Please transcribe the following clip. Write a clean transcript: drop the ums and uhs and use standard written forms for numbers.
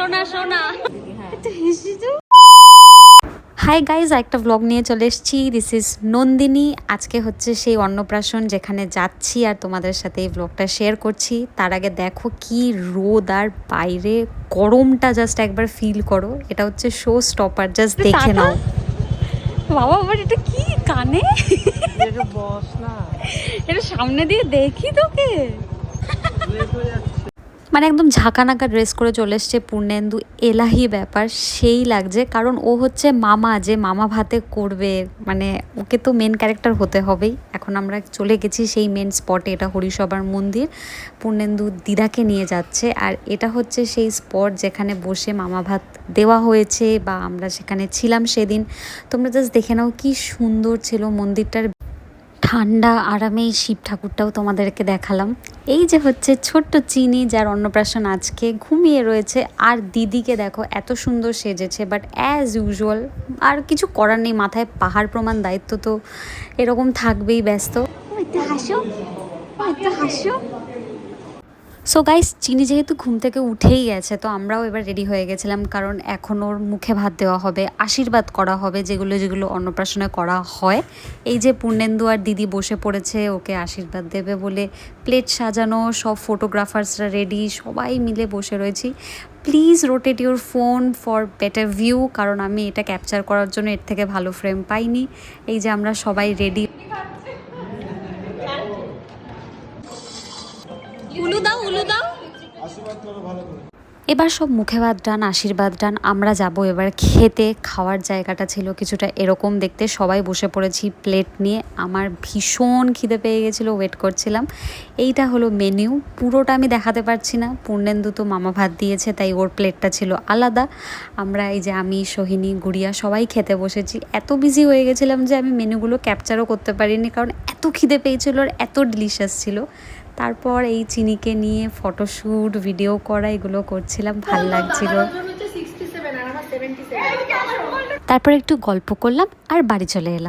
সোনা সোনা। Hi guys, একটা ব্লগ নিয়ে চলে এসেছি। This is Nandini. আজকে হচ্ছে সেই অন্নপ্রাশন যেখানে যাচ্ছি আর তোমাদের সাথে এই ব্লগটা শেয়ার করছি। তার আগে দেখো কি রোদ আর বাইরে গরমটা জাস্ট একবার ফিল করো। এটা হচ্ছে শো স্টপার, জাস্ট দেখে নাও। বাবা আবার এটা কি কানে? বস না, এটা সামনে দিয়ে দেখি তোকে। মানে একদম ঝাঁকানাকা ড্রেস করে চলে এসছে পূর্ণেন্দু। এলাহি ব্যাপার, সেই লাগছে। কারণ ও হচ্ছে মামা, যে মামা ভাতে করবে, মানে ওকে তো মেন ক্যারেক্টার হতে হবেই। এখন আমরা চলে গেছি সেই মেন স্পটে। এটা হরিসভার মন্দির। পূর্ণেন্দু দিদাকে নিয়ে যাচ্ছে। আর এটা হচ্ছে সেই স্পট যেখানে বসে মামা ভাত দেওয়া হয়েছে, বা আমরা সেখানে ছিলাম সেদিন। তোমরা জাস্ট দেখে নাও কি সুন্দর ছিল মন্দিরটার। ঠান্ডা আরামে শিব ঠাকুরটাও তোমাদেরকে দেখালাম। এই যে হচ্ছে ছোট্ট চিনি, যার অন্নপ্রাশন আজকে, ঘুমিয়ে রয়েছে। আর দিদিকে দেখো এত সুন্দর সেজেছে, বাট অ্যাজ ইউজুয়াল আর কিছু করার নেই। মাথায় পাহাড় প্রমাণ দায়িত্ব তো এরকম থাকবেই, ব্যস্ত। হাসো হাসো। সো গাইস, চিনি যেহেতু ঘুম থেকে উঠেই গেছে, তো আমরাও এবার রেডি হয়ে গেছিলাম। কারণ এখন ওর মুখে ভাত দেওয়া হবে, আশীর্বাদ করা হবে, যেগুলো যেগুলো অন্নপ্রাশনে করা হয়। এই যে পূর্ণেন্দু আর দিদি বসে পড়েছে ওকে আশীর্বাদ দেবে বলে। প্লেট সাজানো, সব ফটোগ্রাফার্সরা রেডি, সবাই মিলে বসে রয়েছি। Please rotate your phone for better view, কারণ আমি এটা ক্যাপচার করার জন্য এর থেকে ভালো ফ্রেম পাইনি। এই যে আমরা সবাই রেডি। উলু দাও উলু দাও। এবার সব মুখে ভাত ডান, আশীর্বাদ ডান। আমরা যাব এবার খেতে। খাওয়ার জায়গাটা ছিল কিছুটা এরকম দেখতে। সবাই বসে পড়েছি প্লেট নিয়ে। আমার ভীষণ খিদে পেয়ে গেছিলো, ওয়েট করছিলাম। এইটা হলো মেনিউ। পুরোটা আমি দেখাতে পারছি না, পূর্ণেন্দু তো মামা ভাত দিয়েছে, তাই ওর প্লেটটা ছিল আলাদা। আমরা এই যে আমি, সোহিনী, গুড়িয়া সবাই খেতে বসেছি। এত বিজি হয়ে গেছিলাম যে আমি মেনুগুলো ক্যাপচারও করতে পারিনি, কারণ এত খিদে পেয়েছিল আর এত ডিলিশিয়াস ছিল। তারপর এই চিনিকে নিয়ে ফটোশ্যুট, ভিডিও করা, এগুলো করছিলাম, ভাল লাগছিল। তারপর একটু গল্প করলাম আর বাড়ি চলে এলাম।